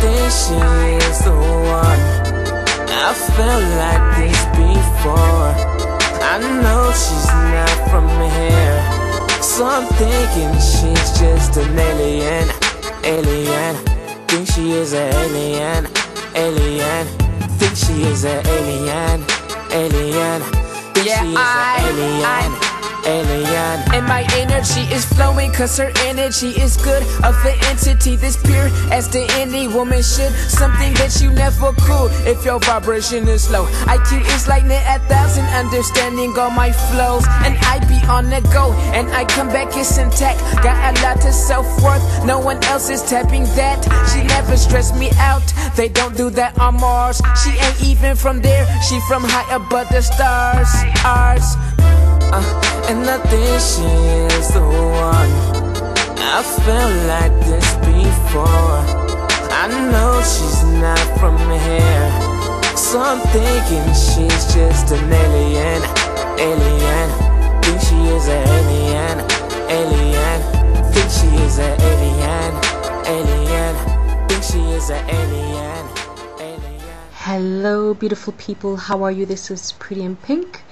think she is the one. I felt like this before. I know she's not from here, so I'm thinking she's just an alien. Alien. Think she is an alien. Alien. Think she is an alien. Alien. Think she is an alien. Alien. And my energy is flowing cause her energy is good. Of the entity this pure as to any woman should. Something that you never could if your vibration is low. IQ is lightning at 1,000, understanding all my flows. And I be on the go and I come back it's intact. Got a lot of self-worth, no one else is tapping that. She never stressed me out, they don't do that on Mars. She ain't even from there, she from high above the stars. Ours. And I think she is the one. I felt like this before. I know she's not from here, so I'm thinking she's just an alien. Alien. Think she is an alien. Alien. Think she is an alien. Alien. Think she is an alien. Alien. Hello beautiful people, how are you? This is Pretty in Pink.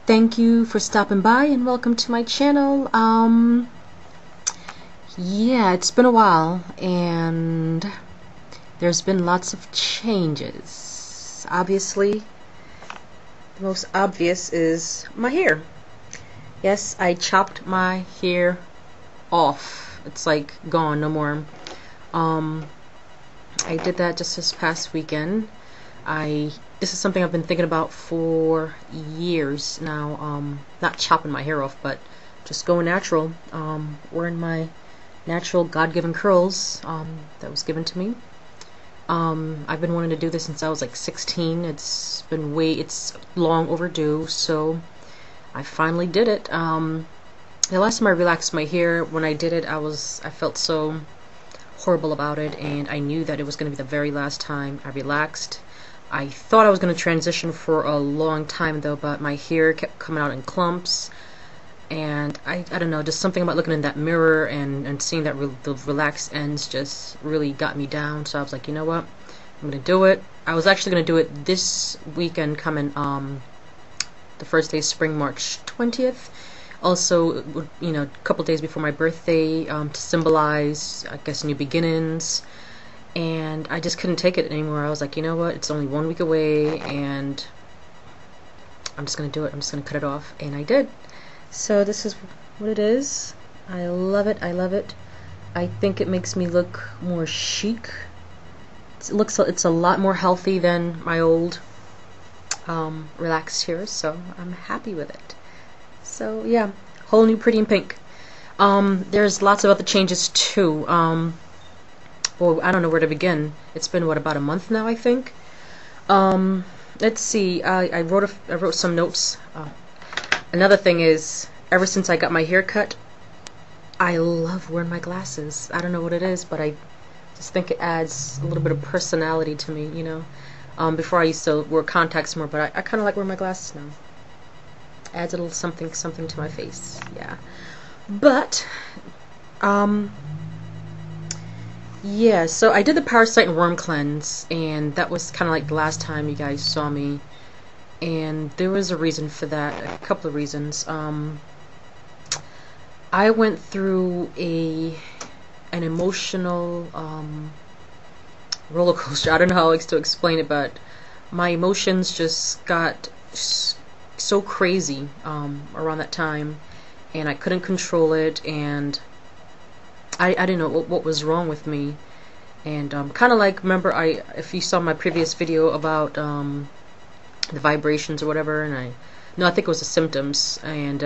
Thank you for stopping by and welcome to my channel. Yeah, it's been a while and there's been lots of changes. Obviously, the most obvious is my hair. Yes, I chopped my hair off. It's like gone, no more. I did that just this past weekend. This is something I've been thinking about for years now, not chopping my hair off, but just going natural, wearing my natural God-given curls that was given to me. I've been wanting to do this since I was like 16. It's long overdue, so I finally did it. The last time I relaxed my hair, when I did it, I felt so horrible about it, and I knew that it was going to be the very last time I relaxed. I thought I was going to transition for a long time though, but my hair kept coming out in clumps, and I don't know, just something about looking in that mirror and seeing that the relaxed ends just really got me down. So I was like, you know what, I'm going to do it. I was actually going to do it this weekend coming, the first day of spring, March 20th. Also, you know, a couple days before my birthday, to symbolize, I guess, new beginnings. And I just couldn't take it anymore. I was like, you know what, it's only 1 week away and I'm just gonna do it. I'm just gonna cut it off, and I did. So this is what it is. I love it. I love it. I think it makes me look more chic. It's a lot more healthy than my old relaxed hair, so I'm happy with it. So yeah, whole new Pretty in Pink. There's lots of other changes too. Well, I don't know where to begin. It's been what, about a month now, I think. Let's see. I wrote some notes. Another thing is, ever since I got my hair cut, I love wearing my glasses. I don't know what it is, but I just think it adds a little bit of personality to me, you know. Before I used to wear contacts more, but I kind of like wearing my glasses now. Adds a little something to my face. Yeah. But yeah, so I did the Parasite and Worm Cleanse, and that was kind of like the last time you guys saw me, and there was a reason for that, a couple of reasons. I went through an emotional roller coaster. I don't know how else to explain it, but my emotions just got so crazy around that time, and I couldn't control it, and I didn't know what was wrong with me. And kind of like, remember, if you saw my previous video about the vibrations or whatever, and I think it was the symptoms, and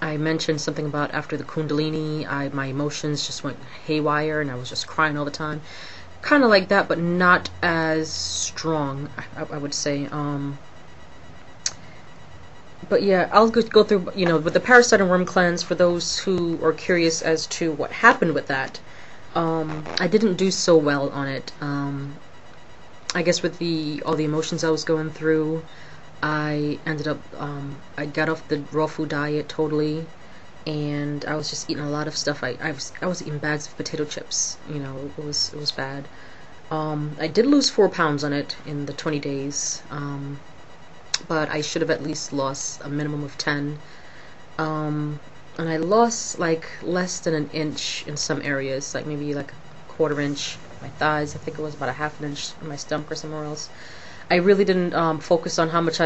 I mentioned something about after the Kundalini, my emotions just went haywire, and I was just crying all the time. Kind of like that, but not as strong, I would say. But yeah, I'll go through, you know, with the Parasite and Worm Cleanse, for those who are curious as to what happened with that. I didn't do so well on it. I guess with all the emotions I was going through, I ended up, I got off the raw food diet totally, and I was just eating a lot of stuff. I was eating bags of potato chips. You know, it was bad. I did lose 4 pounds on it in the 20 days, but I should have at least lost a minimum of 10. And I lost like less than an inch in some areas, like maybe like a quarter inch. My thighs, I think it was about a half an inch in my stomach or somewhere else. I really didn't focus on how much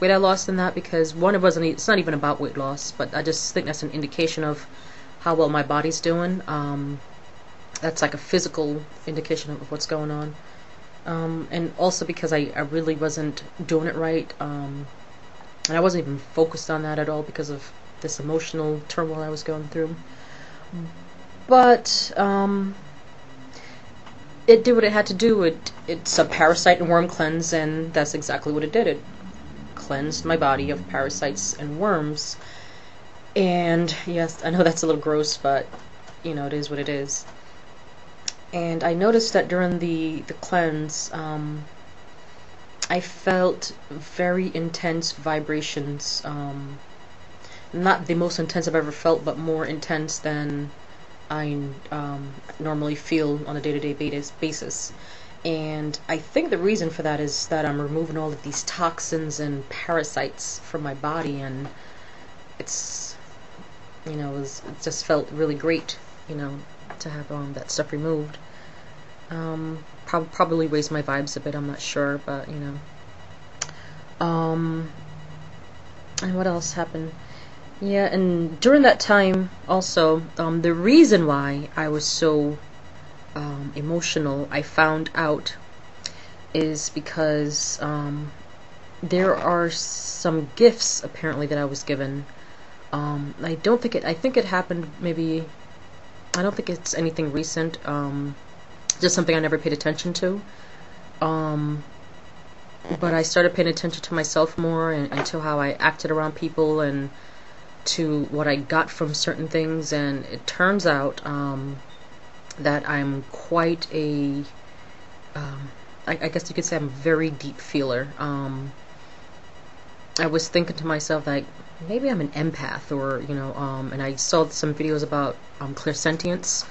weight I lost in that, because one, it's not even about weight loss, but I just think that's an indication of how well my body's doing. That's like a physical indication of what's going on. And also because I really wasn't doing it right, and I wasn't even focused on that at all because of this emotional turmoil I was going through. But it did what it had to do. It's a parasite and worm cleanse, and that's exactly what it did. It cleansed my body of parasites and worms. And yes, I know that's a little gross, but you know, it is what it is. And I noticed that during the cleanse, I felt very intense vibrations. Not the most intense I've ever felt, but more intense than I normally feel on a day-to-day basis. And I think the reason for that is that I'm removing all of these toxins and parasites from my body, and it's, you know, it just felt really great, you know, to have that stuff removed. Probably raised my vibes a bit, I'm not sure, but you know. And what else happened? Yeah, and during that time also, the reason why I was so emotional, I found out, is because there are some gifts apparently that I was given. I think it happened maybe, I don't think it's anything recent, just something I never paid attention to. But I started paying attention to myself more, and to how I acted around people, and to what I got from certain things. And it turns out that I'm quite a, I guess you could say I'm a very deep feeler. I was thinking to myself, like, maybe I'm an empath, or you know, and I saw some videos about clairsentience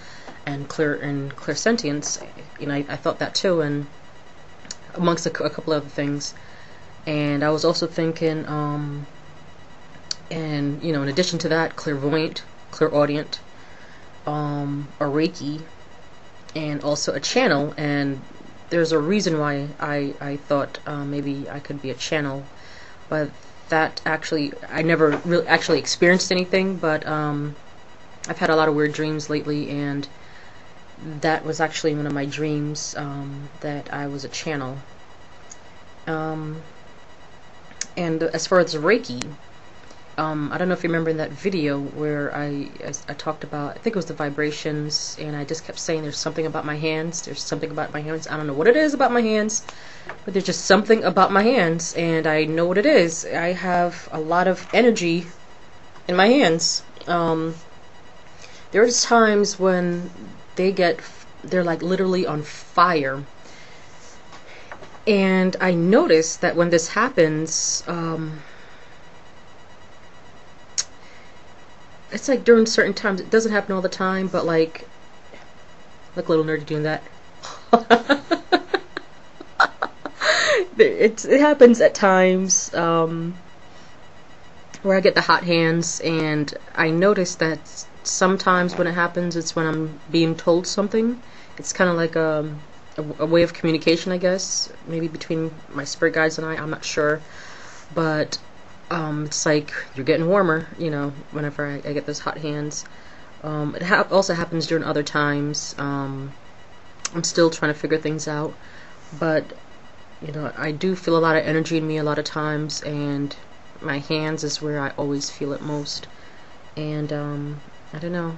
and clairsentience, you know, I thought that too, and amongst a couple other things. And I was also thinking, and you know, in addition to that, clairvoyant, clairaudient, a Reiki, and also a channel. And there's a reason why I thought maybe I could be a channel, but that actually, I never really actually experienced anything, but I've had a lot of weird dreams lately, and that was actually one of my dreams, that I was a channel. And as far as Reiki, I don't know if you remember in that video where I talked about, I think it was the vibrations, and I just kept saying there's something about my hands, there's something about my hands. I don't know what it is about my hands, but there's just something about my hands, and I know what it is. I have a lot of energy in my hands. There's times when they're like literally on fire. And I noticed that when this happens, it's like during certain times. It doesn't happen all the time, but like, look, little nerdy doing that. It happens at times where I get the hot hands, and I notice that sometimes when it happens, it's when I'm being told something. It's kind of like a way of communication, I guess, maybe between my spirit guides and I'm not sure, but it's like you're getting warmer, you know, whenever I get those hot hands. It also happens during other times. I'm still trying to figure things out, but you know, I do feel a lot of energy in me a lot of times, and my hands is where I always feel it most. And I don't know.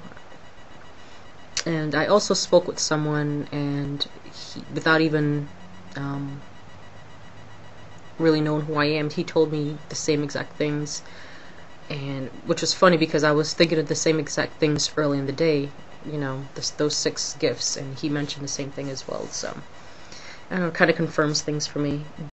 And I also spoke with someone, and without even really knowing who I am, he told me the same exact things, and which was funny because I was thinking of the same exact things early in the day, you know, those 6 gifts, and he mentioned the same thing as well. So I don't know, it kind of confirms things for me.